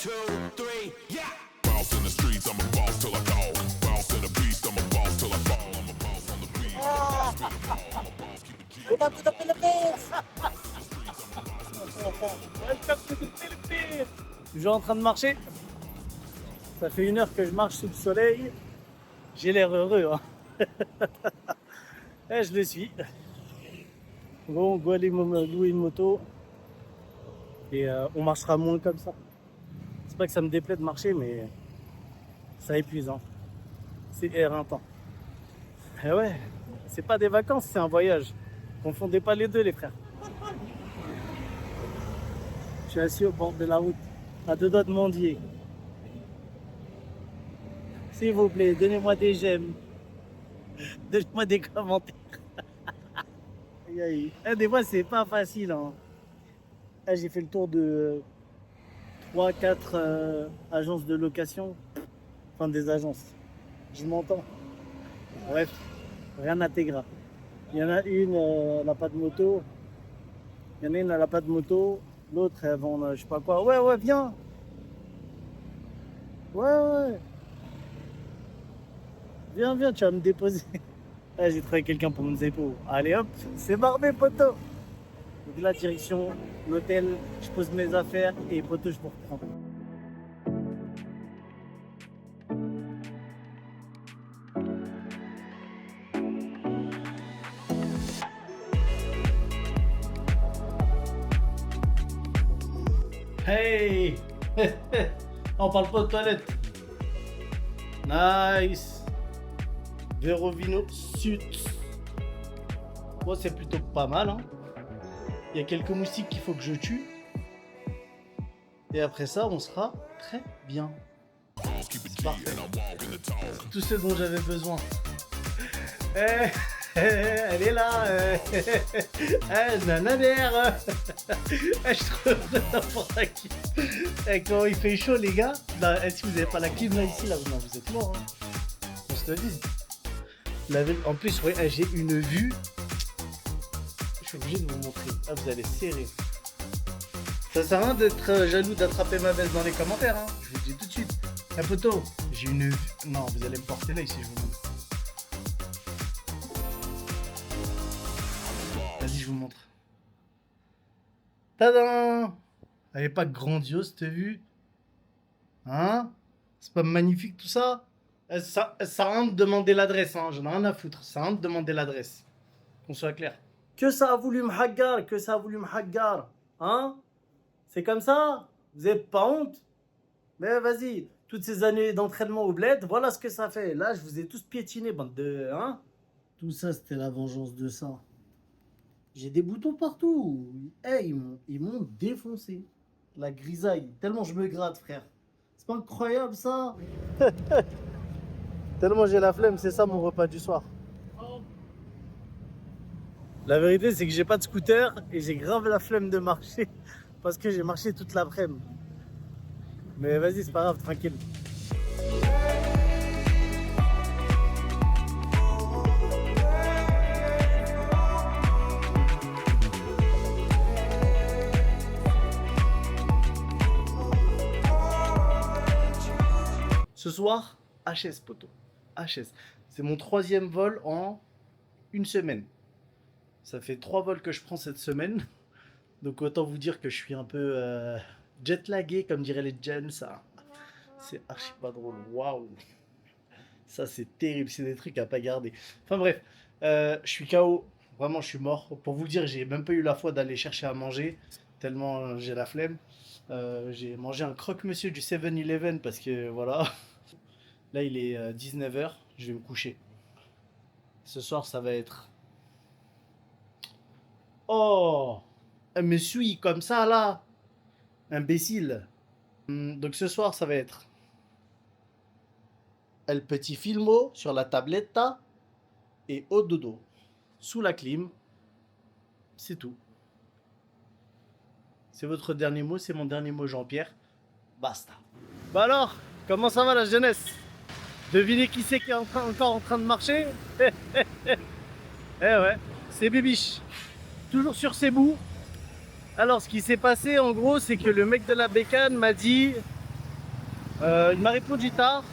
two, three, yeah. Bounce in the streets, I'm a boss till I fall. Bounce in the beast, I'm a boss till I fall. I'm a boss on the beat. I'm a boss, keep it G. Welcome to the Philippines! Welcome to the Philippines. Toujours en train de marcher. Ça fait 1 heure que je marche sous le soleil. J'ai l'air heureux. Hein. Et je le suis. Bon, on doit aller louer une moto. Et on marchera moins comme ça. C'est pas que ça me déplaît de marcher, mais c'est épuisant. C'est éreintant. Et ouais, c'est pas des vacances, c'est un voyage. Confondez pas les deux, les frères. Je suis assis au bord de la route, à 2 doigts de mendier. S'il vous plaît, donnez-moi des j'aime. Donnez-moi des commentaires. Aïe, aïe. Eh, des fois, c'est pas facile. Hein. Là, j'ai fait le tour de 3-4 agences de location. Enfin, des agences. Je m'entends. Bref, rien d'intégral. Il y en a une, elle n'a pas de moto. Il y en a une, elle n'a pas de moto. L'autre, elle vend, je sais pas quoi. Ouais, ouais, viens. Ouais. Viens, tu vas me déposer. Ah, j'ai trouvé quelqu'un pour me déposer. Allez hop, c'est barbé, poteau. Donc là, direction l'hôtel, je pose mes affaires et poteau, je vous reprends. Hey. On parle pas de toilette. Nice. Verovino Sud. Bon, c'est plutôt pas mal. Hein. Il y a quelques moustiques qu'il faut que je tue. Et après ça, on sera très bien. C'est parfait. Tout ce dont j'avais besoin. Elle est là. Nanadère. Je trouve n'importe qui. Quand il fait chaud, les gars. Là, est-ce que vous n'avez pas la clim là ici là? Non, vous êtes morts. Hein. On se le dit. En plus, ouais, j'ai une vue. Je suis obligé de vous montrer. Ah, vous allez serrer. Ça sert à rien d'être jaloux d'attraper ma veste dans les commentaires. Hein. Je vous le dis tout de suite. Un poteau, j'ai une vue. Non, vous allez me porter là si je vous montre. Vas-y, je vous montre. Tadam! Elle est pas grandiose cette vue? Hein? C'est pas magnifique tout ça? Ça sert à rien de demander l'adresse, hein. J'en ai rien à foutre. Ça sert à rien de demander l'adresse. Qu'on soit clair. Que ça a voulu me haggar, hein? C'est comme ça? Vous avez pas honte? Mais vas-y, toutes ces années d'entraînement au bled, voilà ce que ça fait. Là, je vous ai tous piétiné, bande de... Hein? Tout ça, c'était la vengeance de ça. J'ai des boutons partout. Hey, ils m'ont défoncé. La grisaille. Tellement je me gratte, frère. C'est pas incroyable, ça? Tellement j'ai la flemme, c'est ça mon repas du soir. La vérité, c'est que j'ai pas de scooter et j'ai grave la flemme de marcher parce que j'ai marché toute l'après-midi. Mais vas-y, c'est pas grave, tranquille. Ce soir, HS, poteau. HS. C'est mon 3e vol en 1 semaine. Ça fait 3 vols que je prends cette semaine. Donc autant vous dire que je suis un peu jet-lagué, comme diraient les gens. Ça, c'est archi pas drôle. Waouh. Ça, c'est terrible. C'est des trucs à pas garder. Enfin bref, je suis KO. Vraiment, je suis mort. Pour vous dire, j'ai même pas eu la foi d'aller chercher à manger. Tellement j'ai la flemme. J'ai mangé un croque-monsieur du 7-Eleven parce que voilà. Là, il est 19h. Je vais me coucher. Ce soir, ça va être... Oh, elle me suit comme ça, là. Imbécile. Donc ce soir, ça va être... El petit filmo sur la tabletta et au dodo. Sous la clim. C'est tout. C'est votre dernier mot, c'est mon dernier mot, Jean-Pierre. Basta. Bah alors, comment ça va la jeunesse? Devinez qui c'est qui est encore en train de marcher? Eh ouais, c'est Bibiche. Toujours sur ses bouts. Alors, ce qui s'est passé, en gros, c'est que le mec de la bécane m'a dit Il m'a répondu tard.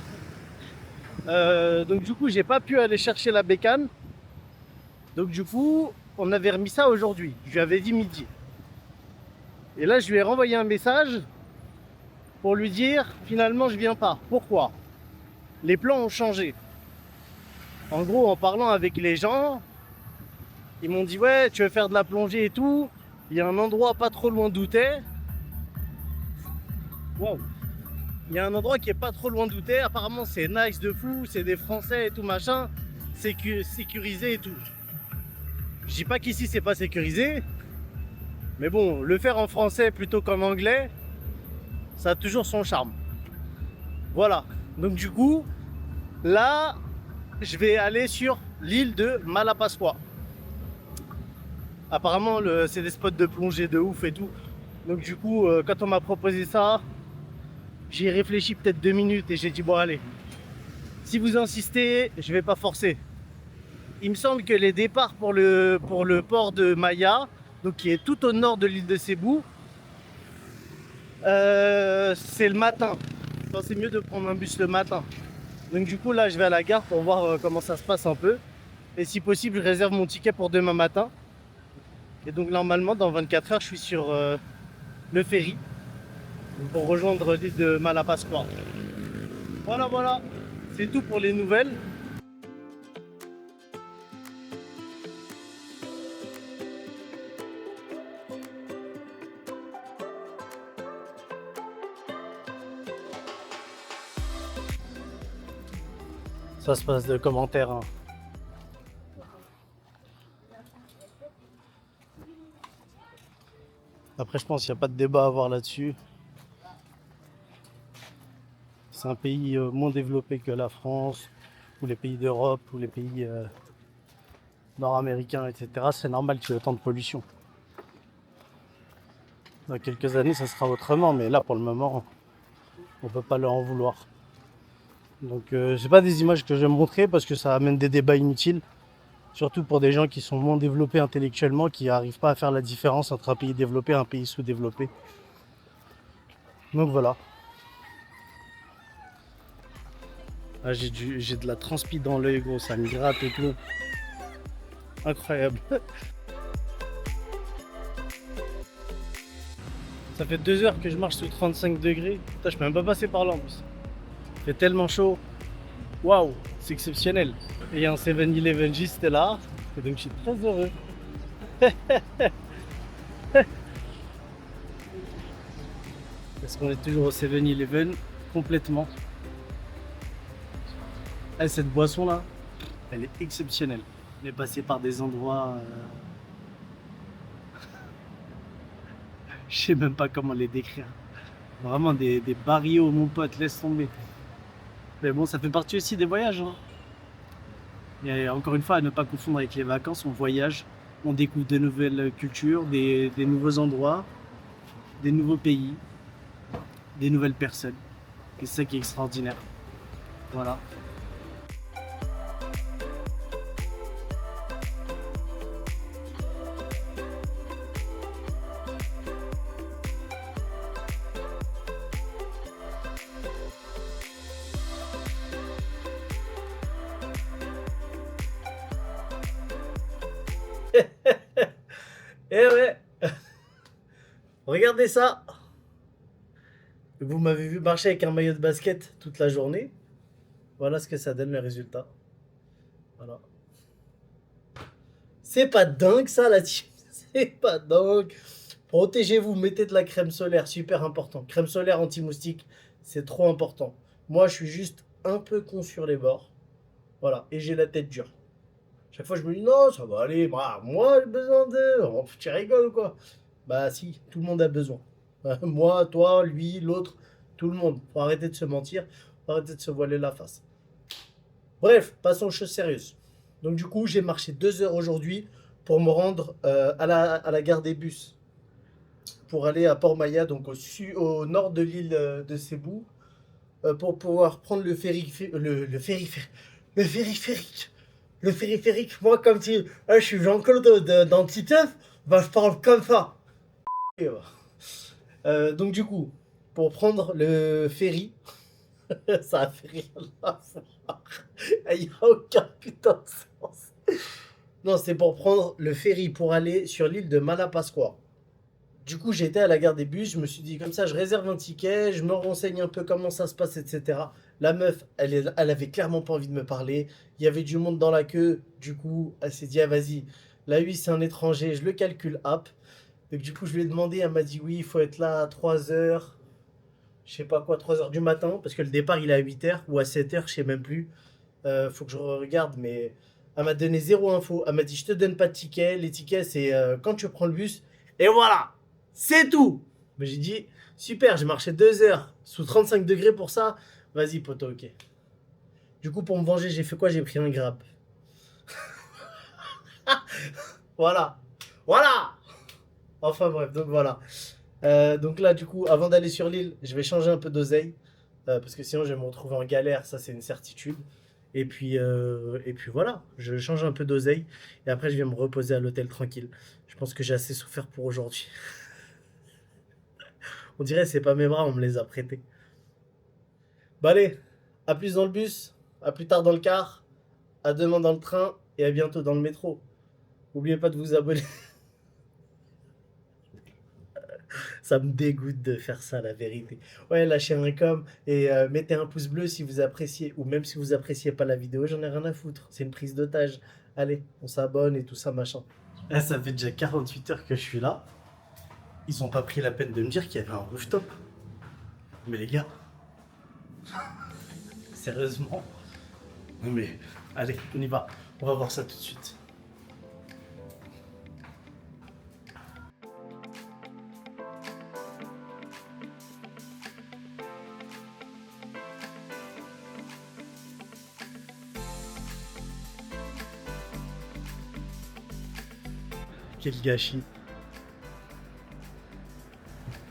Donc du coup, j'ai pas pu aller chercher la bécane. Donc du coup, on avait remis ça aujourd'hui. Je lui avais dit midi. Et là, je lui ai renvoyé un message pour lui dire finalement je viens pas. Pourquoi? Les plans ont changé. En gros, en parlant avec les gens, ils m'ont dit ouais, tu veux faire de la plongée et tout. Il y a un endroit pas trop loin d'où t'es. Wow. Il y a un endroit qui est pas trop loin d'où t'es. Apparemment, c'est nice de fou, c'est des Français et tout machin, sécurisé et tout. Je dis pas qu'ici c'est pas sécurisé, mais bon, le faire en français plutôt qu'en anglais, ça a toujours son charme. Voilà. Donc du coup, là, je vais aller sur l'île de Malapascua. Apparemment, c'est des spots de plongée de ouf et tout. Donc du coup, quand on m'a proposé ça, j'ai réfléchi peut-être 2 minutes et j'ai dit bon allez, si vous insistez, je vais pas forcer. Il me semble que les départs pour le port de Maya, donc qui est tout au nord de l'île de Cebu, c'est le matin. Enfin, c'est mieux de prendre un bus le matin. Donc du coup là je vais à la gare pour voir comment ça se passe un peu. Et si possible je réserve mon ticket pour demain matin. Et donc normalement dans 24 heures je suis sur le ferry pour rejoindre l'île de Malapascua. Voilà, c'est tout pour les nouvelles. Ça se passe de commentaires. Hein. Après, je pense qu'il n'y a pas de débat à avoir là-dessus. C'est un pays moins développé que la France, ou les pays d'Europe, ou les pays nord-américains, etc. C'est normal qu'il y ait autant de pollution. Dans quelques années, ça sera autrement, mais là, pour le moment, on ne peut pas leur en vouloir. Donc, c'est pas des images que je vais montrer parce que ça amène des débats inutiles. Surtout pour des gens qui sont moins développés intellectuellement, qui n'arrivent pas à faire la différence entre un pays développé et un pays sous-développé. Donc voilà. Ah, j'ai de la transpi dans l'œil, gros, ça me gratte et tout. Incroyable. Ça fait 2 heures que je marche sous 35 degrés. Putain, je peux même pas passer par là en plus. Il fait tellement chaud. Waouh, c'est exceptionnel. Et il y a un 7-Eleven juste là. Et donc je suis très heureux. Parce qu'on est toujours au 7-Eleven complètement. Ah, cette boisson là, elle est exceptionnelle. On est passé par des endroits. Je sais même pas comment les décrire. Vraiment des barrios, mon pote, laisse tomber. Mais bon, ça fait partie aussi des voyages. Hein. Et encore une fois, à ne pas confondre avec les vacances, on voyage, on découvre de nouvelles cultures, des nouveaux endroits, des nouveaux pays, des nouvelles personnes. Et c'est ça qui est extraordinaire. Voilà. Eh ouais, regardez ça. Vous m'avez vu marcher avec un maillot de basket toute la journée. Voilà ce que ça donne le résultat. Voilà. C'est pas dingue ça la team. C'est pas dingue. Protégez-vous, mettez de la crème solaire, super important. Crème solaire anti-moustique, c'est trop important. Moi, je suis juste un peu con sur les bords. Voilà, et j'ai la tête dure. Chaque fois, je me dis non, ça va aller. Bah, moi, j'ai besoin de. Oh, tu rigoles quoi. Bah, si, tout le monde a besoin. Moi, toi, lui, l'autre, tout le monde. Faut arrêter de se mentir, faut arrêter de se voiler la face. Bref, passons aux choses sérieuses. Donc, du coup, j'ai marché 2 heures aujourd'hui pour me rendre à la gare des bus pour aller à Port Maya, donc au nord de l'île de Cebu, pour pouvoir prendre le périphérique. Le périphérique, moi, comme si je suis Jean-Claude dans Titeuf, bah, je parle comme ça. Donc, du coup, pour prendre le ferry, Ça a fait rien à voir. Il n'y a aucun putain de sens. Non, c'était pour prendre le ferry pour aller sur l'île de Malapascua. Du coup, j'étais à la gare des bus, je me suis dit comme ça, je réserve un ticket, je me renseigne un peu comment ça se passe, etc. La meuf, elle avait clairement pas envie de me parler. Il y avait du monde dans la queue. Du coup, elle s'est dit, ah vas-y, la 8 c'est un étranger, je le calcule, hop. Donc du coup, je lui ai demandé, elle m'a dit oui, il faut être là à 3 heures, je sais pas quoi, 3 heures du matin, parce que le départ il est à 8 heures ou à 7 heures, je sais même plus. Faut que je regarde, mais elle m'a donné zéro info. Elle m'a dit, je te donne pas de ticket, les tickets c'est quand tu prends le bus, et voilà, c'est tout. Mais j'ai dit, super, j'ai marché 2 heures sous 35 degrés pour ça, vas-y poto, ok. Du coup, pour me venger, j'ai fait quoi? J'ai pris un grappe. Voilà, voilà. Enfin bref, donc voilà. Donc là, du coup, avant d'aller sur l'île, je vais changer un peu d'oseille. Parce que sinon, je vais me retrouver en galère, ça c'est une certitude. Et puis voilà, je change un peu d'oseille. Et après, je vais me reposer à l'hôtel tranquille. Je pense que j'ai assez souffert pour aujourd'hui. On dirait que c'est pas mes bras, on me les a prêtés. Bah allez, à plus dans le bus, à plus tard dans le car, à demain dans le train et à bientôt dans le métro. N'oubliez pas de vous abonner. Ça me dégoûte de faire ça, la vérité. Ouais, lâchez un com et mettez un pouce bleu si vous appréciez, ou même si vous appréciez pas la vidéo, j'en ai rien à foutre. C'est une prise d'otage. Allez, on s'abonne et tout ça, machin. Là, ça fait déjà 48 heures que je suis là. Ils ont pas pris la peine de me dire qu'il y avait un rooftop. Mais les gars, sérieusement. Non mais, allez, on y va. On va voir ça tout de suite. Quel gâchis.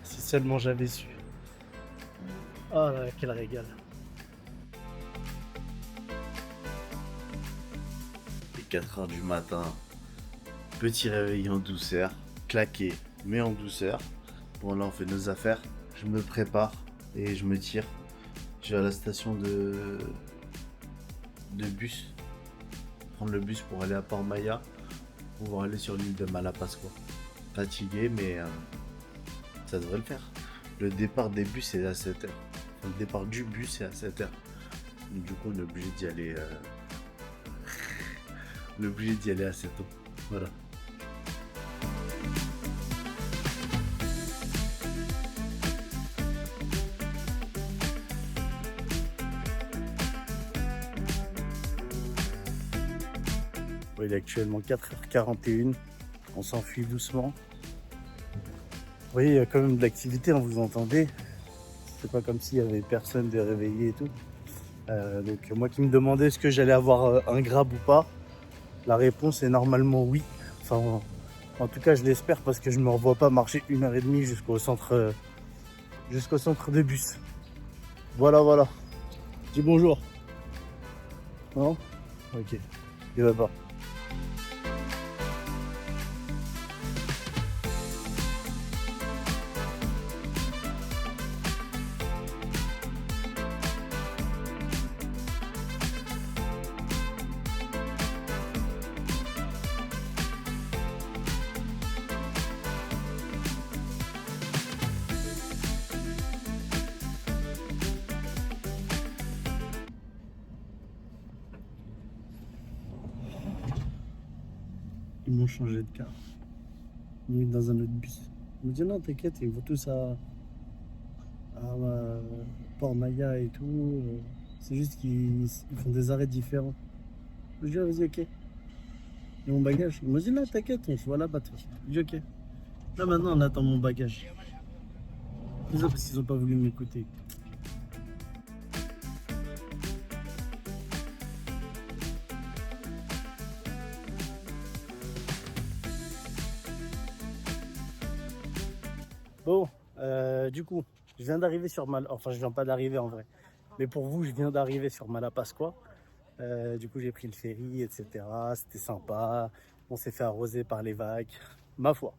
Si seulement j'avais su. Oh là, quel régal. Et 4 heures du matin, petit réveil en douceur, claqué, mais en douceur. Bon, là, on fait nos affaires. Je me prépare et je me tire. Je vais à la station de bus. Prendre le bus pour aller à Port Maya. Pour aller sur l'île de Malapascua. Fatigué, mais ça devrait le faire. Le départ des bus est à 7 heures. Enfin, le départ du bus est à 7 heures. Donc, du coup, on est obligé d'y aller. On est obligé d'y aller assez tôt. Voilà. Bon, il est actuellement 4h41. On s'enfuit doucement. Vous voyez, il y a quand même de l'activité, hein, vous entendez. C'est pas comme s'il y avait personne de réveillé et tout. Donc moi qui me demandais est-ce que j'allais avoir un grab ou pas, la réponse est normalement oui. Enfin, en tout cas, je l'espère parce que je ne me revois pas marcher 1h30 jusqu'au centre de bus. Voilà, voilà. Dis bonjour. Non? Ok. Il va pas. Ils m'ont changé de car. Ils m'ont mis dans un autre bus. Ils m'ont dit non, t'inquiète, ils vont tous à Port Maya et tout. C'est juste qu'ils font des arrêts différents. Je dis, ah, vas-y, ok. Et mon bagage. Ils m'ont dit, non, t'inquiète, on se voit là-bas. Je dis, ok. Là, maintenant, on attend mon bagage. C'est ça parce qu'ils n'ont pas voulu m'écouter. Bon, du coup, je viens d'arriver sur Enfin, je viens pas d'arriver en vrai. Mais pour vous, je viens d'arriver sur Malapascua. Du coup, j'ai pris le ferry, etc. C'était sympa. On s'est fait arroser par les vagues. Ma foi.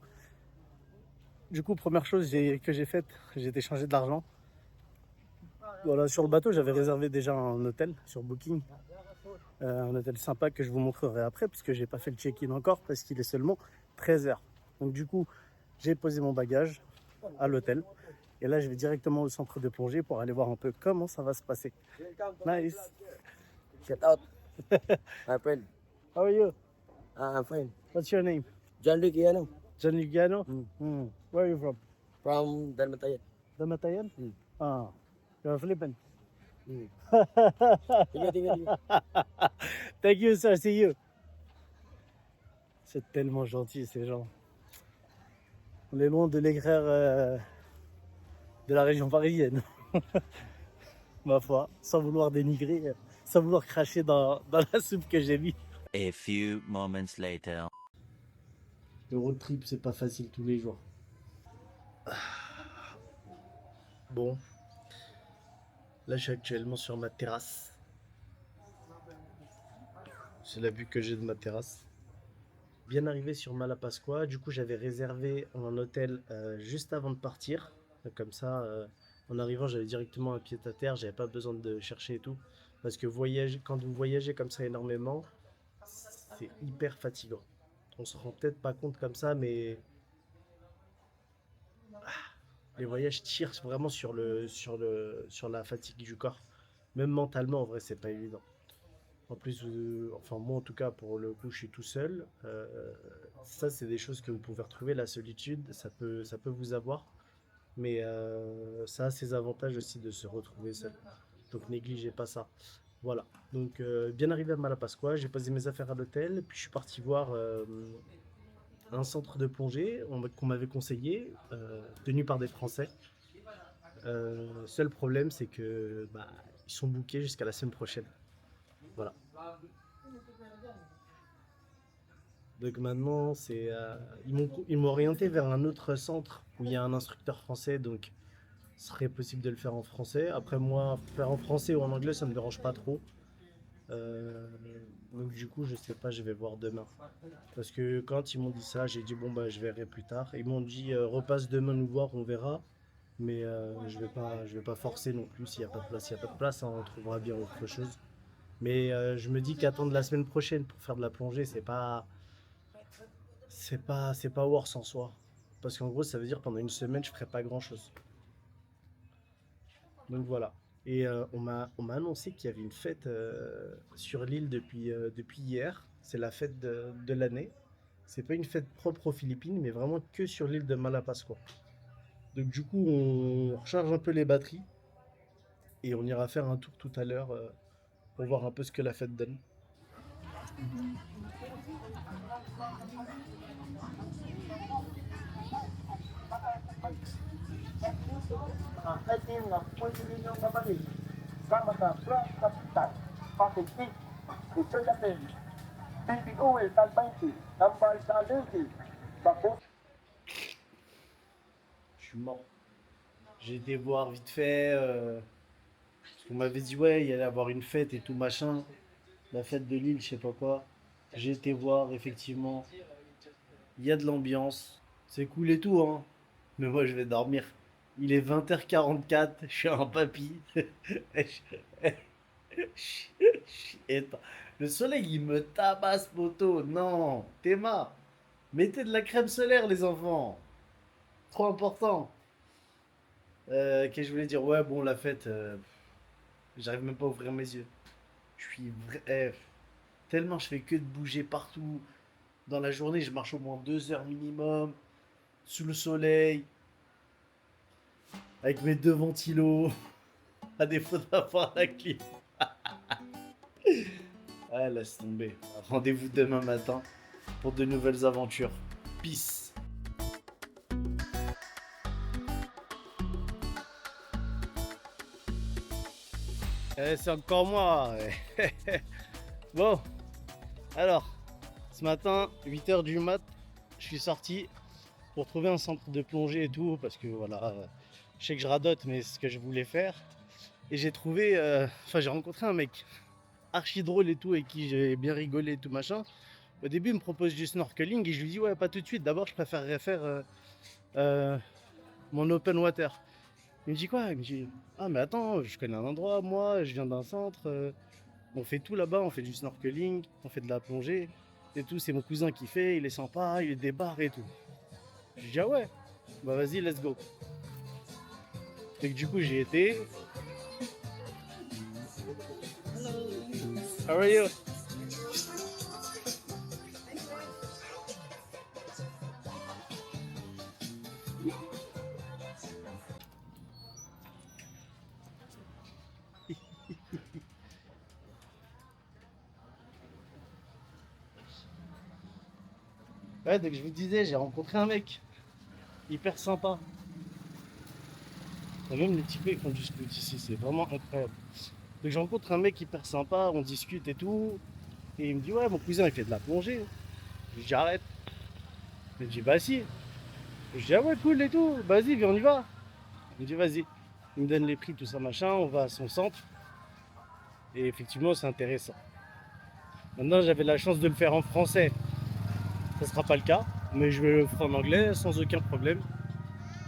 Du coup, première chose que j'ai faite, j'ai échangé de l'argent. Voilà, sur le bateau, j'avais réservé déjà un hôtel sur Booking. Un hôtel sympa que je vous montrerai après, puisque j'ai pas fait le check-in encore, parce qu'il est seulement 13 heures. Donc du coup, j'ai posé mon bagage à l'hôtel. Et là, je vais directement au centre de plongée pour aller voir un peu comment ça va se passer. Nice. Shout out, my friend. How are you? I'm fine. What's your name? John Luke Iano John Lugano? Mm. Where are you from? from Dalmatayan. Damatayan? Mm. Ah, you're flippant. Tinggal. Thank you, sir. See you. C'est tellement gentil, ces gens. On est loin de l'aigreur de la région parisienne. Ma foi, sans vouloir dénigrer, sans vouloir cracher dans la soupe que j'ai mis. A few moments later. Le road trip, c'est pas facile tous les jours. Bon. Là, je suis actuellement sur ma terrasse. C'est la vue que j'ai de ma terrasse. Bien arrivé sur Malapascua. Du coup, j'avais réservé un hôtel juste avant de partir. Donc, comme ça, en arrivant, j'avais directement un pied à terre. J'avais pas besoin de chercher et tout. Parce que quand vous voyagez comme ça énormément, c'est hyper fatigant. On se rend peut-être pas compte comme ça, mais les voyages tirent vraiment sur la fatigue du corps. Même mentalement, en vrai, c'est pas évident. En plus, enfin moi en tout cas, pour le coup, je suis tout seul. Ça, c'est des choses que vous pouvez retrouver. La solitude, ça peut vous avoir. Mais ça a ses avantages aussi de se retrouver seul. Donc négligez pas ça. Voilà. Donc bien arrivé à Malapascua, j'ai posé mes affaires à l'hôtel. Puis je suis parti voir un centre de plongée qu'on m'avait conseillé, tenu par des Français. Seul problème, c'est que ils sont bookés jusqu'à la semaine prochaine. Voilà. Donc maintenant, ils m'ont orienté vers un autre centre où il y a un instructeur français, donc ce serait possible de le faire en français. Après moi, faire en français ou en anglais, ça me dérange pas trop. Donc du coup, je sais pas, je vais voir demain. Parce que quand ils m'ont dit ça, j'ai dit bon je verrai plus tard. Ils m'ont dit repasse demain nous voir, on verra. Mais je vais pas forcer non plus. S'il y a pas de place, il y a pas de place, hein, on trouvera bien autre chose. Mais je me dis qu'attendre la semaine prochaine pour faire de la plongée, c'est pas worth en soi. Parce qu'en gros, ça veut dire pendant une semaine, je ferai pas grand chose. Donc voilà. Et on m'a annoncé qu'il y avait une fête sur l'île depuis hier. C'est la fête de l'année. C'est pas une fête propre aux Philippines, mais vraiment que sur l'île de Malapascua. Donc du coup, on recharge un peu les batteries et on ira faire un tour tout à l'heure pour voir un peu ce que la fête donne. Je suis mort. J'ai été voir vite fait. On m'avait dit ouais, il y allait avoir une fête et tout machin. La fête de Lille, je sais pas quoi. J'ai été voir, effectivement. Il y a de l'ambiance. C'est cool et tout, hein. Mais moi, je vais dormir. Il est 20h44, je suis un papy. Shit. Le soleil, il me tabasse, poteau. Non, Théma. Mettez de la crème solaire, les enfants. Trop important. Qu'est-ce que je voulais dire? Ouais, bon, la fête, j'arrive même pas à ouvrir mes yeux. Je suis tellement je fais que de bouger partout. Dans la journée, je marche au moins 2 heures minimum. Sous le soleil. Avec mes 2 ventilos. À défaut d'avoir la clim. Ouais, laisse tomber. Rendez-vous demain matin pour de nouvelles aventures. Peace. C'est encore moi. Bon, alors, ce matin, 8h du mat, je suis sorti pour trouver un centre de plongée et tout, parce que voilà, je sais que je radote, mais c'est ce que je voulais faire. Et j'ai trouvé, j'ai rencontré un mec archi drôle et tout, avec qui j'ai bien rigolé et tout machin. Au début, il me propose du snorkeling et je lui dis ouais, pas tout de suite, d'abord je préférerais faire mon open water. Il me dit quoi? Il me dit, ah mais attends, je connais un endroit, moi, je viens d'un centre, on fait tout là-bas, on fait du snorkeling, on fait de la plongée et tout, c'est mon cousin qui fait, il est sympa, il est des bars et tout. Je lui dis, ah ouais, bah vas-y, let's go. Et que du coup, j'y étais. How are you? Ouais, donc je vous disais, j'ai rencontré un mec hyper sympa. Et même les types ils font du scout ici, c'est vraiment incroyable. Donc je rencontre un mec hyper sympa, on discute et tout. Et il me dit, ouais, mon cousin il fait de la plongée. Je lui dis, arrête. Il me dit, bah si. Je dis, ah ouais, cool et tout, vas-y, viens, on y va. Il me dit, vas-y. Il me donne les prix, tout ça, machin, on va à son centre. Et effectivement, c'est intéressant. Maintenant, j'avais la chance de le faire en français. Ça sera pas le cas, mais je vais le faire en anglais sans aucun problème.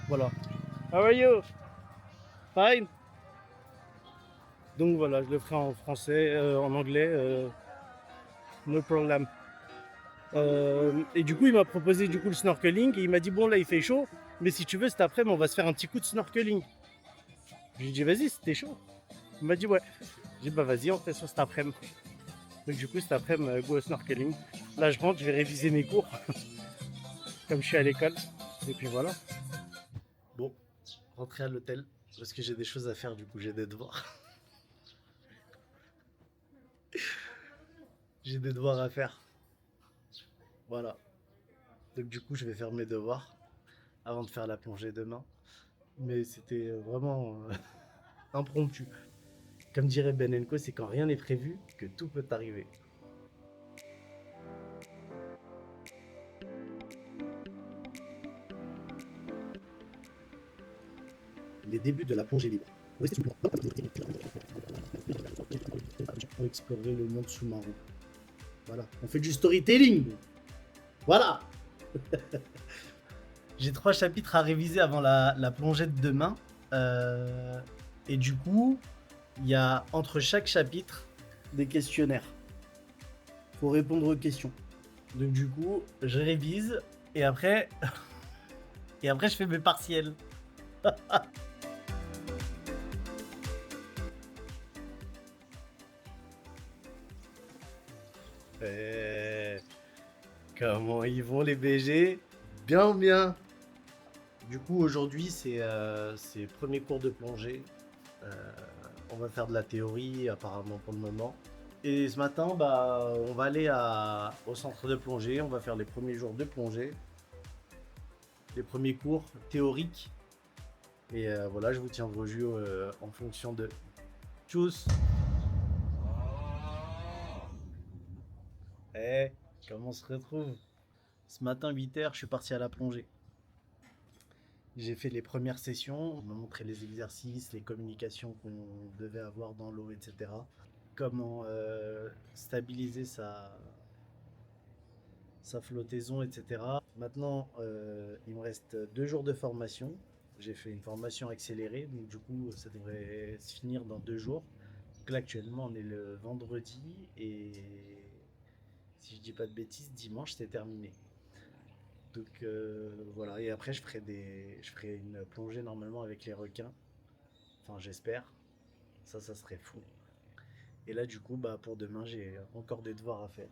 Voilà. How are you? Fine. Donc voilà, je le ferai en français, en anglais, no problem. Et du coup, il m'a proposé du coup le snorkeling et il m'a dit bon là il fait chaud, mais si tu veux cet après-midi on va se faire un petit coup de snorkeling. Je lui ai dit vas-y, c'était chaud. Il m'a dit ouais. J'ai dit bah vas-y, on fait ça cet après-midi. Donc du coup cet après-midi go au snorkeling. Là je rentre, je vais réviser mes cours comme je suis à l'école. Et puis voilà. Bon, rentrer à l'hôtel parce que j'ai des choses à faire, du coup j'ai des devoirs. J'ai des devoirs à faire. Voilà. Donc du coup je vais faire mes devoirs avant de faire la plongée demain. Mais c'était vraiment impromptu. Comme dirait Ben Enco, c'est quand rien n'est prévu que tout peut arriver. Les débuts de la plongée libre. Pour explorer le monde sous-marin. Voilà, on fait du storytelling. Voilà. J'ai 3 chapitres à réviser avant la plongée de demain. Et du coup, il y a entre chaque chapitre des questionnaires. Faut répondre aux questions. Donc du coup, je révise et après, je fais mes partiels. Comment ils vont les BG? Bien, bien. Du coup, aujourd'hui, c'est premier cours de plongée. On va faire de la théorie, apparemment, pour le moment. Et ce matin, bah, on va aller au centre de plongée. On va faire les premiers jours de plongée. Les premiers cours théoriques. Et voilà, je vous tiendrai au jus en fonction de... Tchuss! Eh, comment on se retrouve? Ce matin, 8h, je suis parti à la plongée. J'ai fait les premières sessions, on m'a montré les exercices, les communications qu'on devait avoir dans l'eau, etc. Comment stabiliser sa flottaison, etc. Maintenant, il me reste 2 jours de formation. J'ai fait une formation accélérée, donc du coup, ça devrait se finir dans 2 jours. Donc là, actuellement, on est le vendredi et si je dis pas de bêtises, dimanche, c'est terminé. Donc voilà, et après je ferai une plongée normalement avec les requins. Enfin j'espère. Ça serait fou. Et là du coup bah pour demain j'ai encore des devoirs à faire.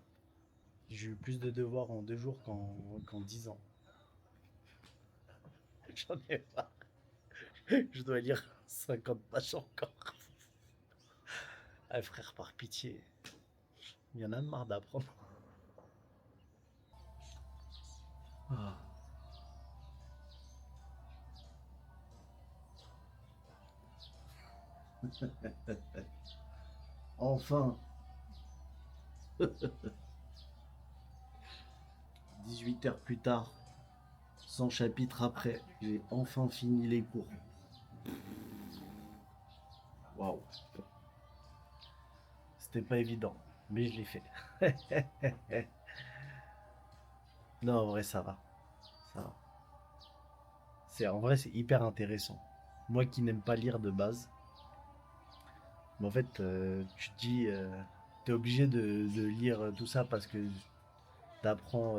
J'ai eu plus de devoirs en 2 jours qu'en 10 ans. J'en ai pas. Je dois lire 50 pages encore. Ah frère, par pitié. Il y en a marre d'apprendre. Ah. Enfin. 18 heures plus tard, 100 chapitres après, j'ai enfin fini les cours. Waouh. C'était pas évident, mais je l'ai fait. Non, en vrai, ça va. Ça va. En vrai, c'est hyper intéressant. Moi qui n'aime pas lire de base. Mais en fait, tu te dis, t'es obligé de lire tout ça parce que t'apprends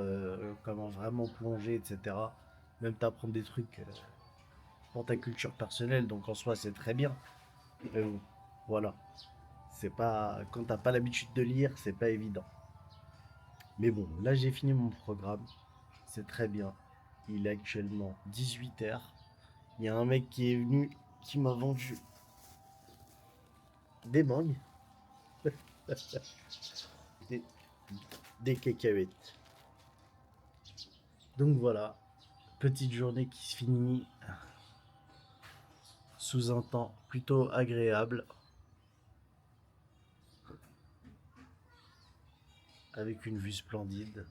comment vraiment plonger, etc. Même t'apprends des trucs pour ta culture personnelle, donc en soi c'est très bien. Mais bon, voilà. C'est pas. Quand t'as pas l'habitude de lire, c'est pas évident. Mais bon, là j'ai fini mon programme. C'est très bien. Il est actuellement 18h. Il y a un mec qui est venu qui m'a vendu des mangues, des, des cacahuètes. Donc voilà, petite journée qui se finit sous un temps plutôt agréable, avec une vue splendide.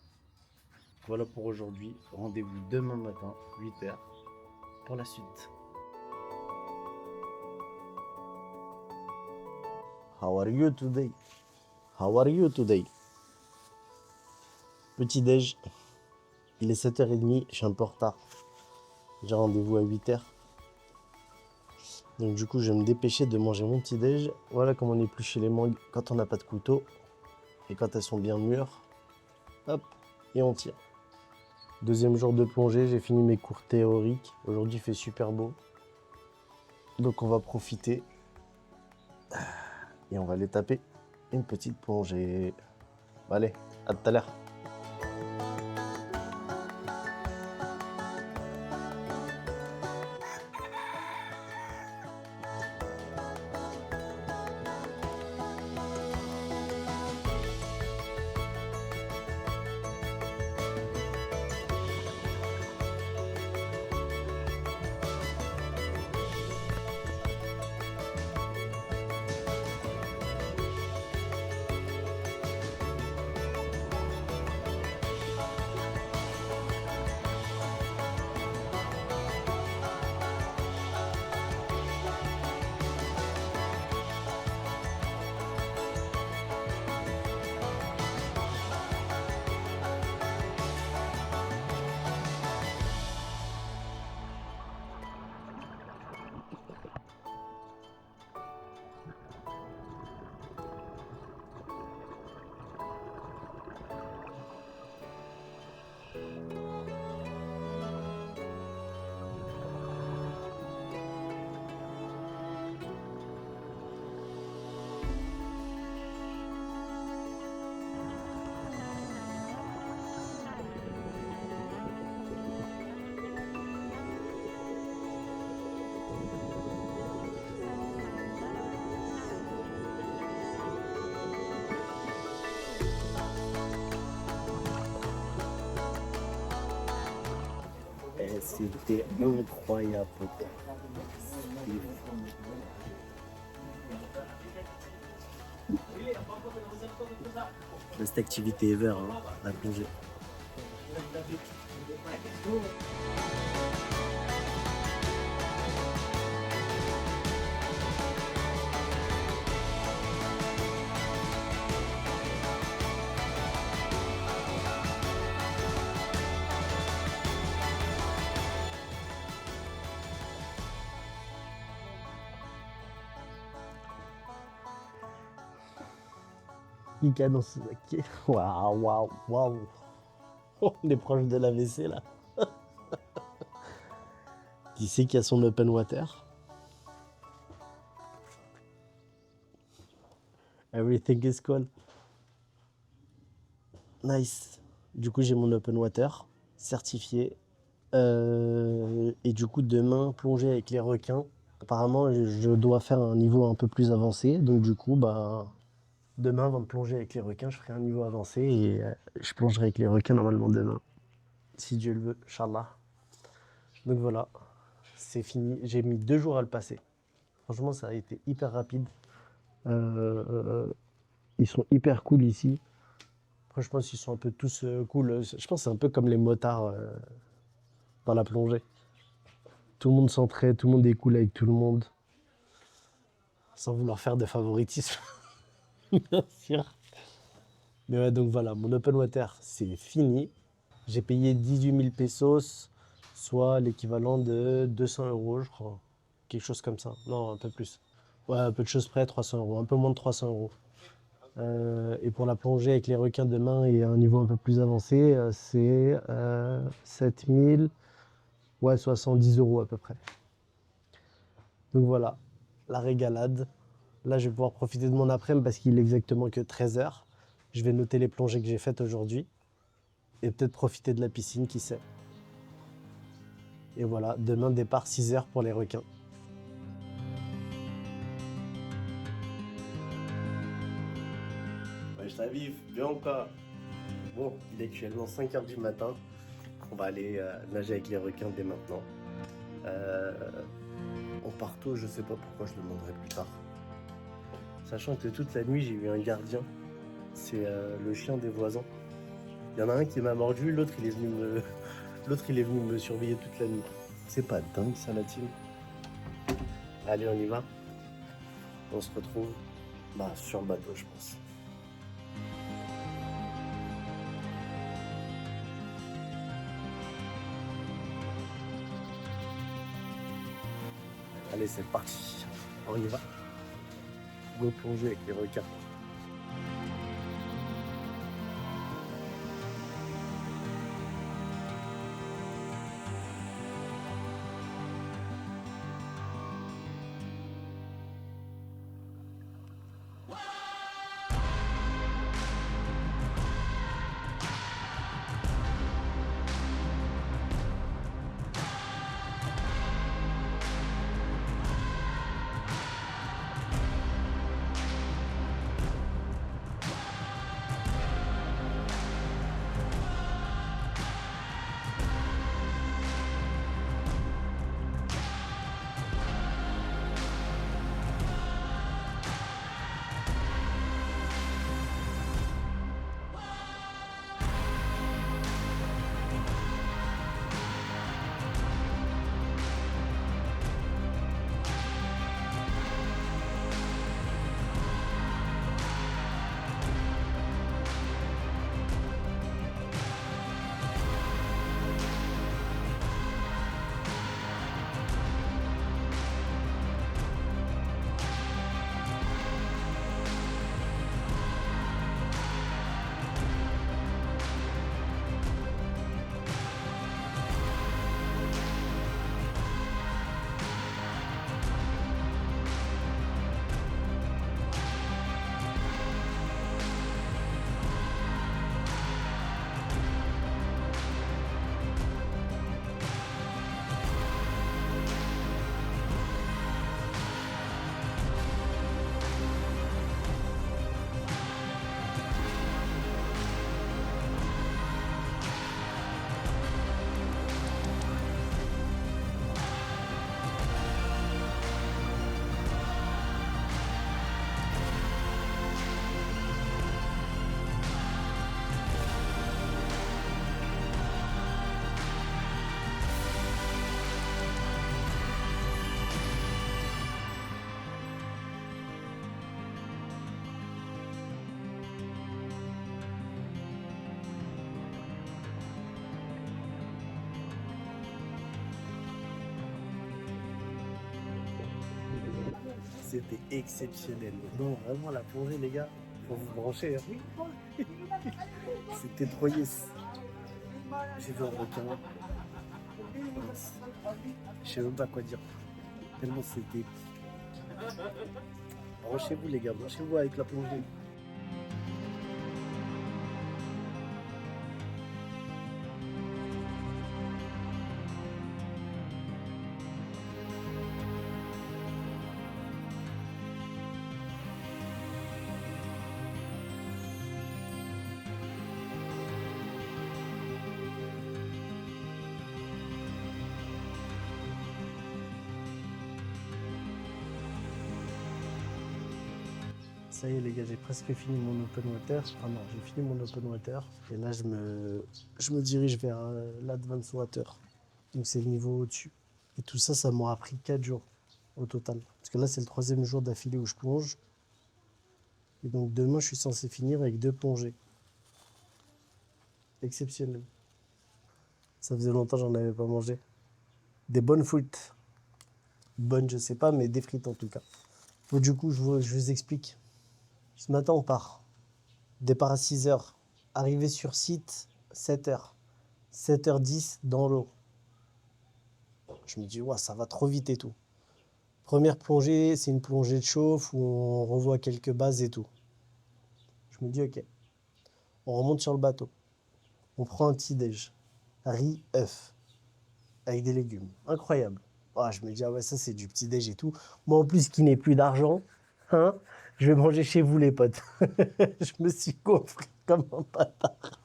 Voilà pour aujourd'hui. Rendez-vous demain matin, 8h, pour la suite. How are you today? How are you today? Petit déj. Il est 7h30, je suis un peu en retard. J'ai rendez-vous à 8h. Donc du coup, je vais me dépêcher de manger mon petit déj. Voilà comment on épluche les mangues quand on n'a pas de couteau. Et quand elles sont bien mûres, hop, et on tire. Deuxième jour de plongée, j'ai fini mes cours théoriques. Aujourd'hui, il fait super beau. Donc on va profiter. Et on va aller taper une petite plongée. Allez, à tout à l'heure. C'était incroyable. Best activité ever, hein, la plongée. Ika dans ce sac. Waouh, waouh, waouh. On est proche de la WC là. Qui c'est qui a son open water? Everything is cool. Nice. Du coup, j'ai mon open water certifié. Et du coup, demain, plonger avec les requins. Apparemment, je dois faire un niveau un peu plus avancé. Donc, du coup, bah, demain, avant de plonger avec les requins, je ferai un niveau avancé et je plongerai avec les requins normalement demain. Si Dieu le veut, Inch'Allah. Donc voilà, c'est fini. J'ai mis 2 jours à le passer. Franchement, ça a été hyper rapide. Ils sont hyper cool ici. Franchement, ils sont un peu tous cool. Je pense que c'est un peu comme les motards dans la plongée. Tout le monde s'entraide, tout le monde est cool avec tout le monde. Sans vouloir faire de favoritisme. Bien sûr. Mais ouais, donc voilà, mon open water, c'est fini. J'ai payé 18 000 pesos, soit l'équivalent de 200 €, je crois. quelque chose comme ça. Non, un peu plus. Ouais, un peu de choses près, 300 euros, un peu moins de 300 euros. Et pour la plongée avec les requins demain et à un niveau un peu plus avancé, c'est 7000, ouais, 70 euros à peu près. Donc voilà, la régalade. Là, je vais pouvoir profiter de mon après-midi parce qu'il est exactement que 13 heures. Je vais noter les plongées que j'ai faites aujourd'hui et peut-être profiter de la piscine, qui sait. Et voilà, demain, départ 6 heures pour les requins. Ouais, je t'avive, bien ou pas? Bon, il est actuellement 5 heures du matin. On va aller nager avec les requins dès maintenant. On part tôt, je sais pas pourquoi, je demanderai plus tard. Sachant que toute la nuit, j'ai eu un gardien. C'est le chien des voisins. Il y en a un qui m'a mordu, l'autre il est venu me... l'autre il est venu me surveiller toute la nuit. C'est pas dingue ça, la team. Allez, on y va. On se retrouve sur le bateau, je pense. Allez, c'est parti. On y va. Go plonger avec les requins. C'était exceptionnel. Non, vraiment la plongée, les gars, faut vous brancher. Hein. C'était trop yes. J'ai vu un requin. Je sais même pas quoi dire. Tellement c'était. Branchez-vous, les gars, branchez-vous avec la plongée. Ça y est les gars, j'ai presque fini mon open water. Enfin non, j'ai fini mon open water. Et là, je me dirige vers l'advanced water. Donc c'est le niveau au-dessus. Et tout ça, ça m'aura pris 4 jours au total. Parce que là, c'est le 3e jour d'affilée où je plonge. Et donc demain, je suis censé finir avec 2 plongées. Exceptionnel. Ça faisait longtemps que j'en avais pas mangé. Des bonnes frites. bonnes, je sais pas, mais des frites en tout cas. Bon, du coup, je vous explique. Ce matin, on part. Départ à 6h. Arrivé sur site, 7h. 7h10 dans l'eau. Je me dis, ouais, ça va trop vite et tout. Première plongée, c'est une plongée de chauffe où on revoit quelques bases et tout. Je me dis, ok. On remonte sur le bateau. On prend un petit déj. Riz, œuf. Avec des légumes. Incroyable. Ah, je me dis, ah ouais, ça c'est du petit déj et tout. Moi en plus qui n'ai plus d'argent, hein, je vais manger chez vous les potes. Je me suis coffré comme un bâtard.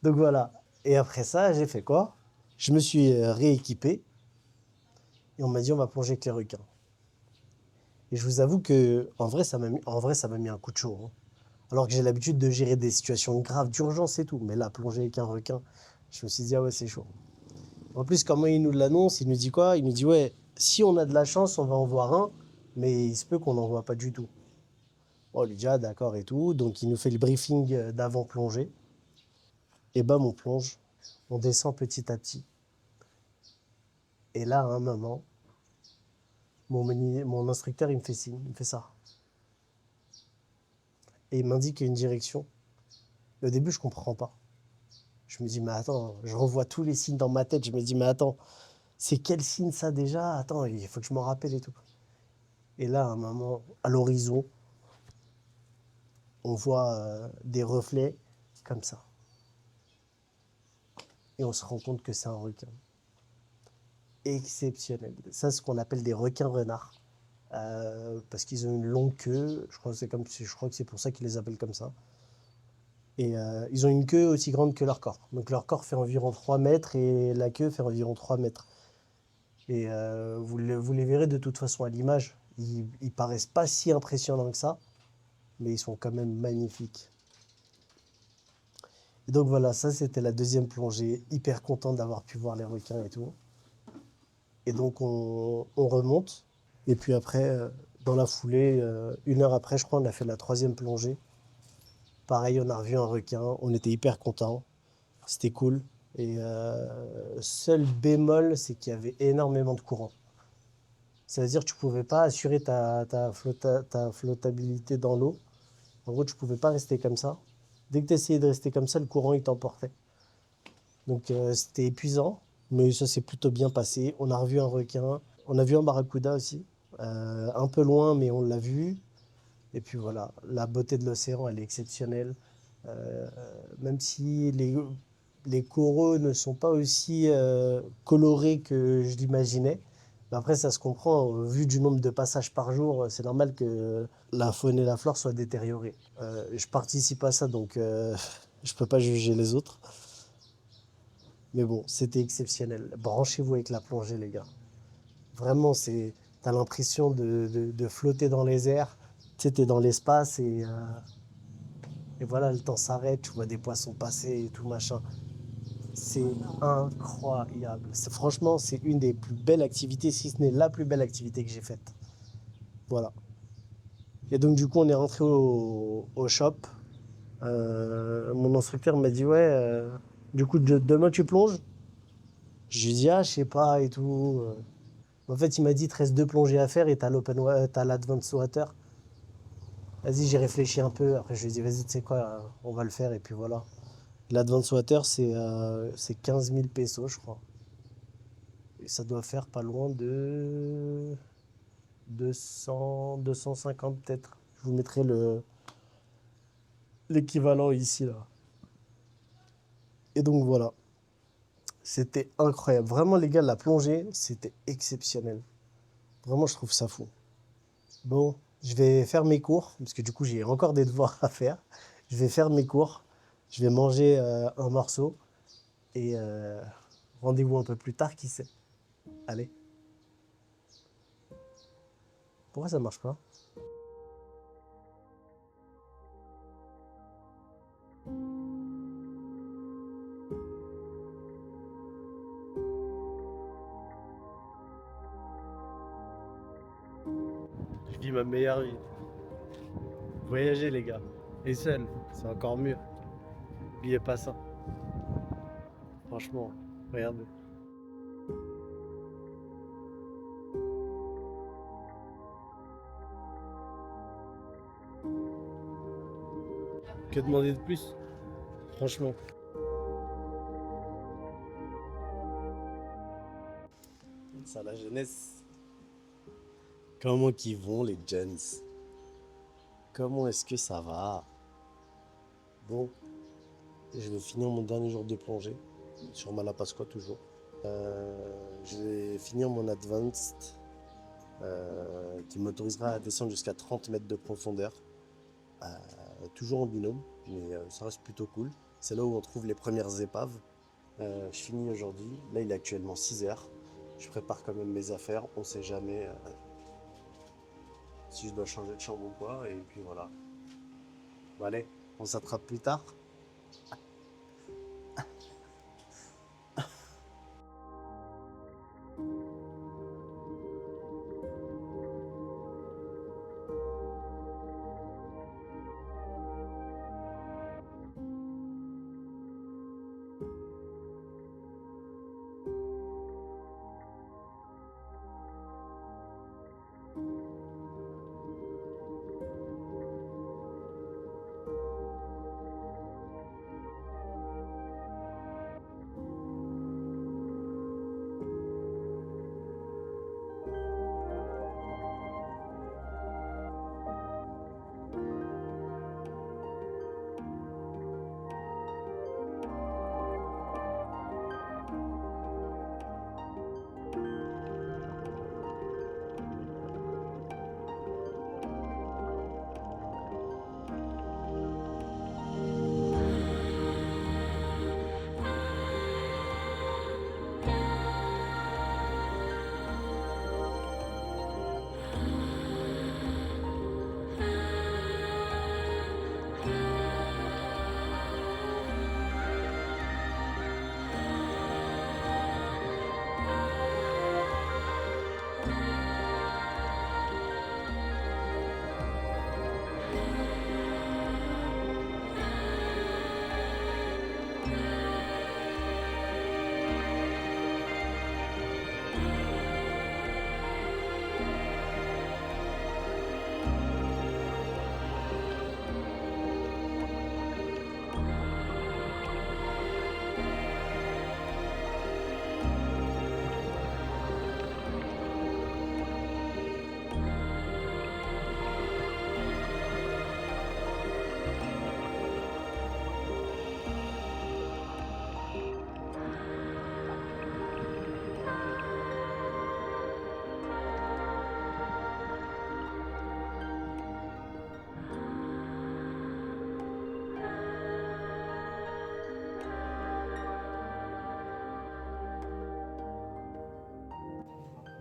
Donc voilà. Et après ça, j'ai fait quoi? Je me suis rééquipé et on m'a dit on va plonger avec les requins. Et je vous avoue que en vrai, ça m'a mis un coup de chaud, hein. Alors que j'ai l'habitude de gérer des situations graves, d'urgence et tout. Mais là, plonger avec un requin, je me suis dit, ah ouais, c'est chaud. En plus, comment il nous l'annonce, il nous dit quoi? Il nous dit, ouais, si on a de la chance, on va en voir un, mais il se peut qu'on n'en voit pas du tout. Bon, on lui dit, ah d'accord et tout. Donc, il nous fait le briefing d'avant-plongée. Et bam, on plonge. On descend petit à petit. Et là, à un moment, mon instructeur, il me fait signe, il me fait ça. Et il m'indique une direction. Au début, je comprends pas. Je me dis, mais attends, je revois tous les signes dans ma tête. Je me dis, mais attends, c'est quel signe ça déjà? Attends, il faut que je m'en rappelle et tout. Et là, à un moment, à l'horizon, on voit des reflets comme ça. Et on se rend compte que c'est un requin. Exceptionnel. Ça, c'est ce qu'on appelle des requins renards. Parce qu'ils ont une longue queue. Je crois que c'est pour ça qu'ils les appellent comme ça. Et ils ont une queue aussi grande que leur corps. Donc leur corps fait environ 3 mètres et la queue fait environ 3 mètres. Et vous les verrez de toute façon à l'image. Ils paraissent pas si impressionnants que ça, mais ils sont quand même magnifiques. Et donc voilà, ça c'était la deuxième plongée. Hyper content d'avoir pu voir les requins et tout. Et donc on remonte. Et puis après, dans la foulée, 1 heure après, je crois, on a fait la troisième plongée. Pareil, on a revu un requin. On était hyper contents. C'était cool. Et seul bémol, c'est qu'il y avait énormément de courant. Ça veut dire que tu ne pouvais pas assurer ta flottabilité dans l'eau. En gros, tu ne pouvais pas rester comme ça. Dès que tu essayais de rester comme ça, le courant, il t'emportait. Donc, c'était épuisant, mais ça s'est plutôt bien passé. On a revu un requin. On a vu un barracuda aussi. Un peu loin, mais on l'a vu. Et puis voilà, la beauté de l'océan, elle est exceptionnelle. Même si les coraux ne sont pas aussi colorés que je l'imaginais. Mais après, ça se comprend. Vu du nombre de passages par jour, c'est normal que la faune et la flore soient détériorées. Je participe à ça, donc je peux pas juger les autres. Mais bon, c'était exceptionnel. Branchez-vous avec la plongée, les gars. Vraiment, t'as l'impression de flotter dans les airs. Tu sais, t'es dans l'espace et voilà, le temps s'arrête, tu vois des poissons passer et tout machin. C'est incroyable. Franchement, c'est une des plus belles activités, si ce n'est la plus belle activité que j'ai faite. Voilà. Et donc, du coup, on est rentré au shop. Mon instructeur m'a dit, ouais, du coup, demain, tu plonges? Je lui ai dit, ah, je sais pas et tout. En fait, il m'a dit, il te reste 2 plongées à faire et t'as l'Advanced Water. Vas-y, j'ai réfléchi un peu. Après, je lui ai dit, vas-y, tu sais quoi, on va le faire. Et puis voilà. L'Advanced Water, c'est 15 000 pesos, je crois. Et ça doit faire pas loin de 250 peut-être. Je vous mettrai l'équivalent ici, là. Et donc voilà. C'était incroyable. Vraiment, les gars, la plongée, c'était exceptionnel. Vraiment, je trouve ça fou. Bon, je vais faire mes cours, parce que du coup, j'ai encore des devoirs à faire. Je vais faire mes cours. Je vais manger un morceau. Et rendez-vous un peu plus tard, qui sait. Allez. Pourquoi ça marche pas? Je vis ma meilleure vie. Voyager, les gars. Et seul, c'est encore mieux. N'oubliez pas ça. Franchement, regardez. Que demander de plus? Franchement. Ça, la jeunesse. Comment qu'ils vont les jeunes? Comment est-ce que ça va? Bon, je vais finir mon dernier jour de plongée sur Malapascua toujours. Je vais finir mon advanced qui m'autorisera à descendre jusqu'à 30 mètres de profondeur. Toujours en binôme, mais ça reste plutôt cool. C'est là où on trouve les premières épaves. Je finis aujourd'hui. Là, il est actuellement 6h. Je prépare quand même mes affaires. On sait jamais si je dois changer de chambre ou quoi. Et puis voilà. Bon, allez, on s'attrape plus tard.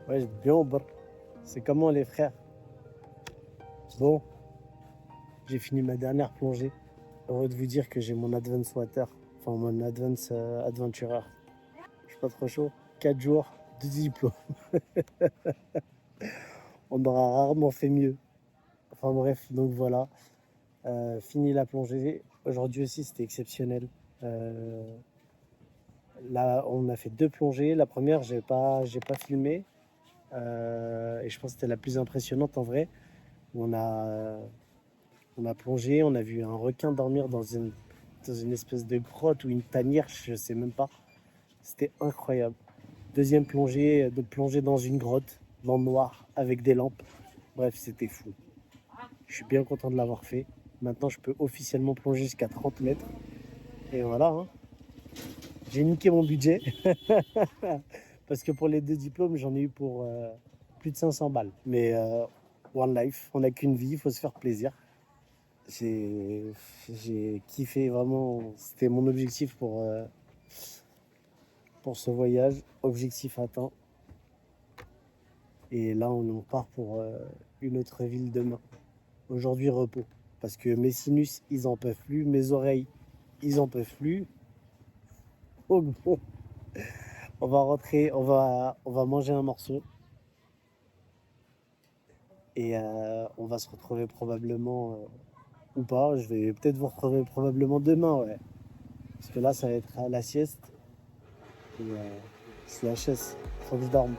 Ouais, bien, bro. C'est comment les frères? Bon, j'ai fini ma dernière plongée. Heureux de vous dire que j'ai mon Advance Water, enfin mon Advance Adventurer. Je suis pas trop chaud. 4 jours, 2 diplômes. On aura rarement fait mieux. Enfin bref, donc voilà. Fini la plongée. Aujourd'hui aussi, c'était exceptionnel. Là, on a fait 2 plongées. La première, j'ai pas filmé. Et je pense que c'était la plus impressionnante en vrai. On a plongé, on a vu un requin dormir dans une espèce de grotte ou une tanière, je sais même pas. C'était incroyable. Deuxième plongée, de plonger dans une grotte, dans le noir, avec des lampes. Bref, c'était fou. Je suis bien content de l'avoir fait. Maintenant, je peux officiellement plonger jusqu'à 30 mètres. Et voilà. Hein. J'ai niqué mon budget. Parce que pour les 2 diplômes, j'en ai eu pour plus de 500 balles. Mais one life, on n'a qu'une vie, il faut se faire plaisir. J'ai kiffé vraiment. C'était mon objectif pour ce voyage. Objectif atteint. Et là, on part pour une autre ville demain. Aujourd'hui, repos. Parce que mes sinus, ils en peuvent plus. Mes oreilles, ils en peuvent plus. Oh, bon. On va rentrer, on va manger un morceau. Et on va se retrouver probablement, ou pas, je vais peut-être vous retrouver probablement demain, ouais. Parce que là, ça va être à la sieste. Et c'est la chaise, faut que je dorme.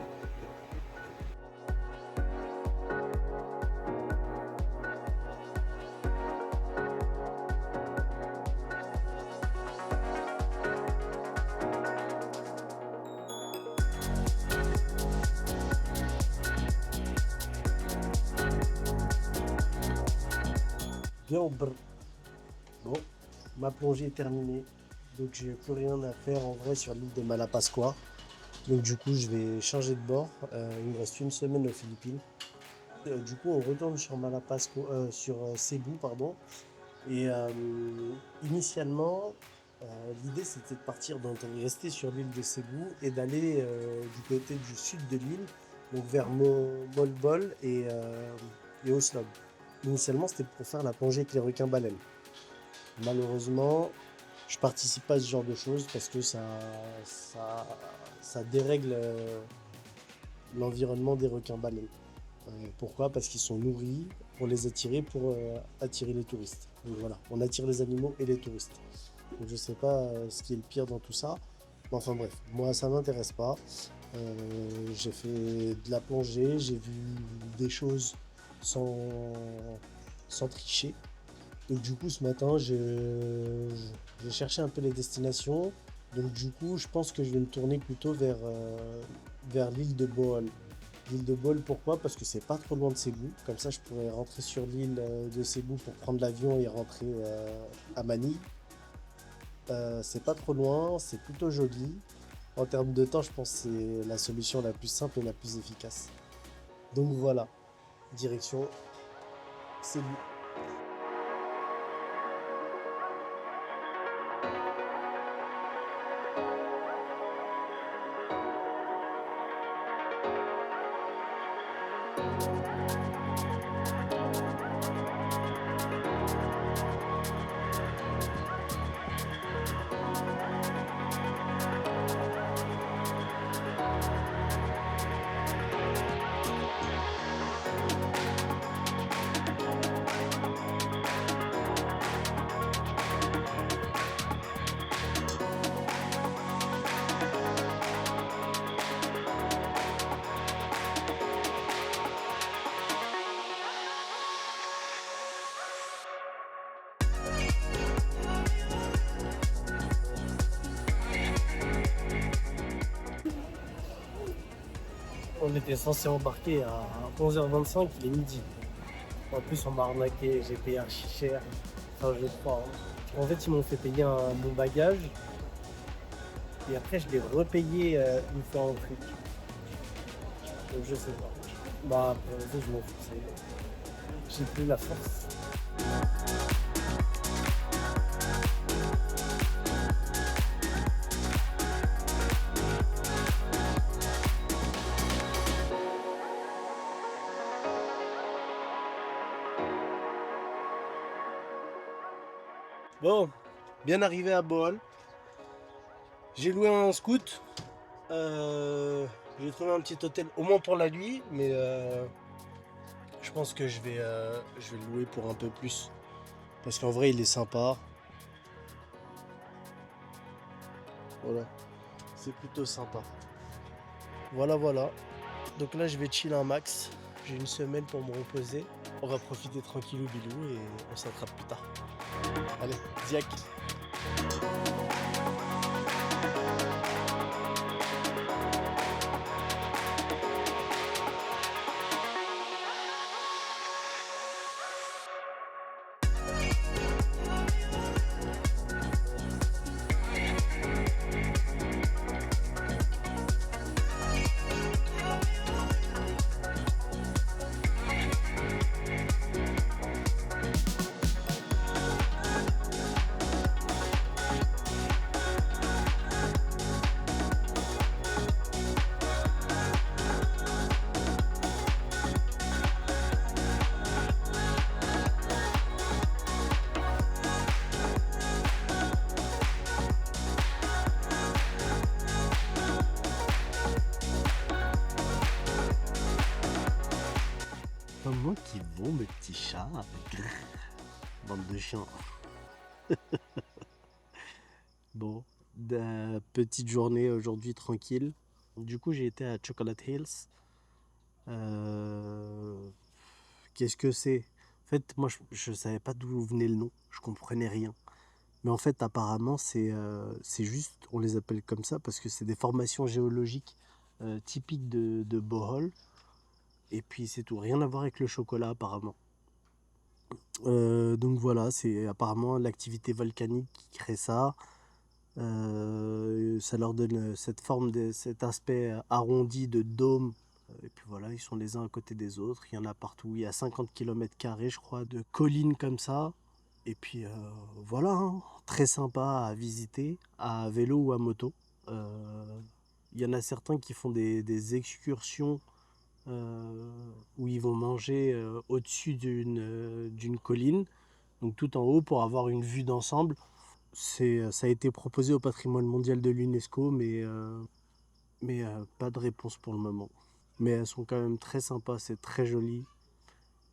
Bien au brr. Bon, ma plongée est terminée. Donc j'ai plus rien à faire en vrai sur l'île de Malapascua. Donc du coup je vais changer de bord. Il me reste une semaine aux Philippines. Du coup on retourne sur Malapascua, sur Cebu pardon. Et initialement l'idée c'était de partir, donc de rester sur l'île de Cebu et d'aller du côté du sud de l'île, donc vers Molbol et Oslob. Initialement c'était pour faire la plongée avec les requins-baleines. Malheureusement, je participe pas à ce genre de choses parce que ça dérègle l'environnement des requins-baleines. Pourquoi? Parce qu'ils sont nourris pour les attirer, pour attirer les touristes. Donc voilà, on attire les animaux et les touristes. Donc je sais pas ce qui est le pire dans tout ça. Mais enfin bref, moi ça m'intéresse pas. J'ai fait de la plongée, j'ai vu des choses sans tricher. Donc du coup ce matin j'ai cherché un peu les destinations. Donc du coup je pense que je vais me tourner plutôt vers l'île de Bohol. L'île de Bohol, pourquoi? Parce que c'est pas trop loin de Cebu. Comme ça je pourrais rentrer sur l'île de Cebu pour prendre l'avion et rentrer à Manille. C'est pas trop loin, c'est plutôt joli. En termes de temps, je pense que c'est la solution la plus simple et la plus efficace. Donc voilà, direction Cebu. On était censé embarquer à 11h25, il est midi. En plus, on m'a arnaqué, j'ai payé archi cher. Enfin, je crois. En fait, ils m'ont fait payer mon bagage. Et après, je l'ai repayé une fois en truc. Donc, je sais pas. Bah, après, je m'en fous. J'ai plus la force. Bon, bien arrivé à Bohol. J'ai loué un scoot. J'ai trouvé un petit hôtel, au moins pour la nuit, mais je pense que je vais le louer pour un peu plus. Parce qu'en vrai, il est sympa. Voilà, c'est plutôt sympa. Voilà, voilà. Donc là, je vais chill un max. J'ai une semaine pour me reposer. On va profiter tranquillou bilou et on s'attrape plus tard. Allez, ziac. Comment qu'ils vont mes petits chats? Bande de chiens. Bon, petite journée aujourd'hui tranquille. Du coup j'ai été à Chocolate Hills. Qu'est-ce que c'est? En fait moi je savais pas d'où venait le nom, je comprenais rien. Mais en fait apparemment c'est juste, on les appelle comme ça parce que c'est des formations géologiques typiques de Bohol. Et puis c'est tout, rien à voir avec le chocolat apparemment. Donc voilà, c'est apparemment l'activité volcanique qui crée ça. Ça leur donne cette forme, cet aspect arrondi de dôme. Et puis voilà, ils sont les uns à côté des autres. Il y en a partout. Il y a 50 km², je crois, de collines comme ça. Et puis voilà, hein, très sympa à visiter, à vélo ou à moto. Il y en a certains qui font des excursions où ils vont manger au-dessus d'une colline, donc tout en haut pour avoir une vue d'ensemble. Ça a été proposé au patrimoine mondial de l'UNESCO, mais pas de réponse pour le moment. Mais elles sont quand même très sympas, c'est très joli.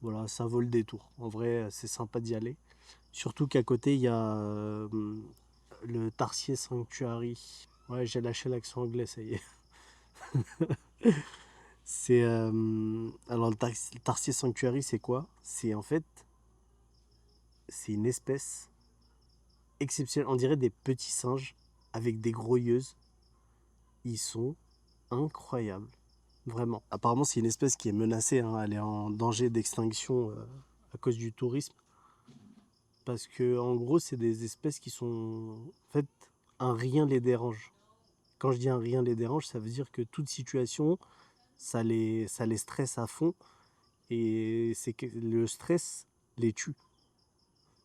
Voilà, ça vaut le détour. En vrai, c'est sympa d'y aller. Surtout qu'à côté, il y a le Tarsier Sanctuary. Ouais, j'ai lâché l'accent anglais, ça y est. C'est alors le Tarsier Sanctuary, c'est quoi? C'est en fait, c'est une espèce exceptionnelle. On dirait des petits singes avec des gros yeux. Ils sont incroyables, vraiment. Apparemment, c'est une espèce qui est menacée, hein. Elle est en danger d'extinction à cause du tourisme. Parce que en gros, c'est des espèces qui sont, en fait, un rien les dérange. Quand je dis un rien les dérange, ça veut dire que toute situation, ça les stresse à fond. Et c'est que le stress les tue.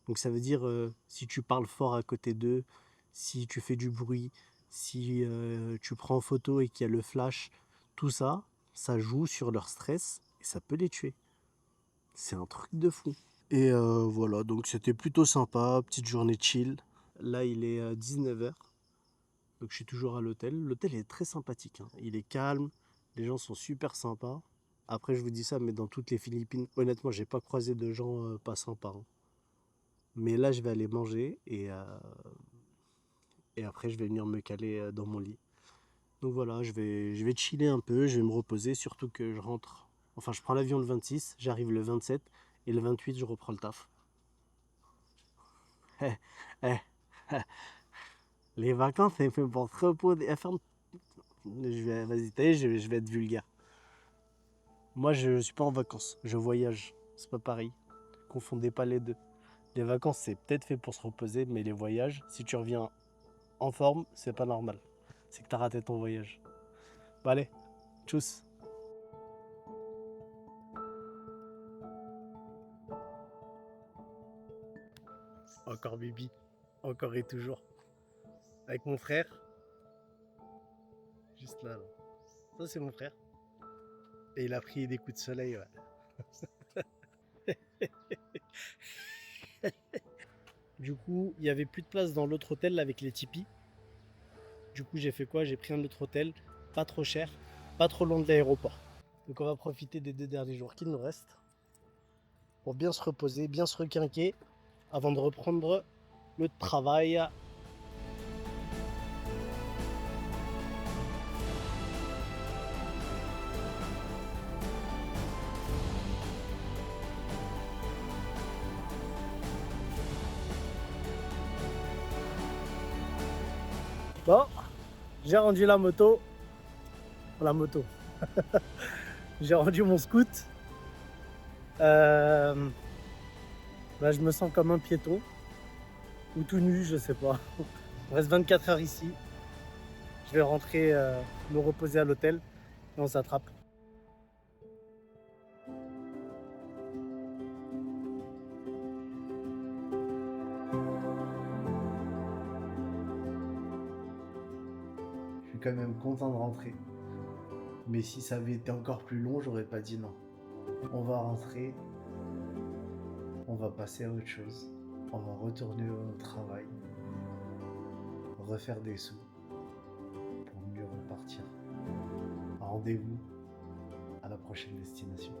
Donc ça veut dire si tu parles fort à côté d'eux, si tu fais du bruit, si tu prends en photo et qu'il y a le flash, tout ça, ça joue sur leur stress et ça peut les tuer. C'est un truc de fou. Et voilà, donc c'était plutôt sympa, petite journée chill. Là il est 19h, donc je suis toujours à l'hôtel. L'hôtel est très sympathique, hein. Il est calme, les gens sont super sympas. Après, je vous dis ça, mais dans toutes les Philippines, honnêtement, j'ai pas croisé de gens pas sympas, hein. Mais là, je vais aller manger et après, je vais venir me caler dans mon lit. Donc voilà, je vais chiller un peu, je vais me reposer, surtout que je rentre. Enfin, je prends l'avion le 26, j'arrive le 27 et le 28, je reprends le taf. Eh, eh, eh. Les vacances, c'est fait pour se reposer. Vas-y, je vais être vulgaire. Moi, je suis pas en vacances, je voyage. C'est pas pareil. Confondez pas les deux. Les vacances, c'est peut-être fait pour se reposer, mais les voyages, si tu reviens en forme, c'est pas normal. C'est que t'as raté ton voyage. Bon, allez, tchuss. Encore Bibi, encore et toujours. Avec mon frère, juste là. Ça, c'est mon frère. Et il a pris des coups de soleil, ouais. Du coup, il n'y avait plus de place dans l'autre hôtel avec les tipis. Du coup, j'ai fait quoi? J'ai pris un autre hôtel, pas trop cher, pas trop loin de l'aéroport. Donc on va profiter des 2 derniers jours qu'il nous reste pour bien se reposer, bien se requinquer avant de reprendre le travail. Bon, j'ai rendu la moto. J'ai rendu mon scoot. Bah, je me sens comme un piéton. Ou tout nu, je sais pas. Il reste 24 heures ici. Je vais rentrer me reposer à l'hôtel et on s'attrape. Je suis quand même content de rentrer. Mais si ça avait été encore plus long, j'aurais pas dit non. On va rentrer. On va passer à autre chose. On va retourner au travail. Refaire des sous. Pour mieux repartir. Rendez-vous à la prochaine destination.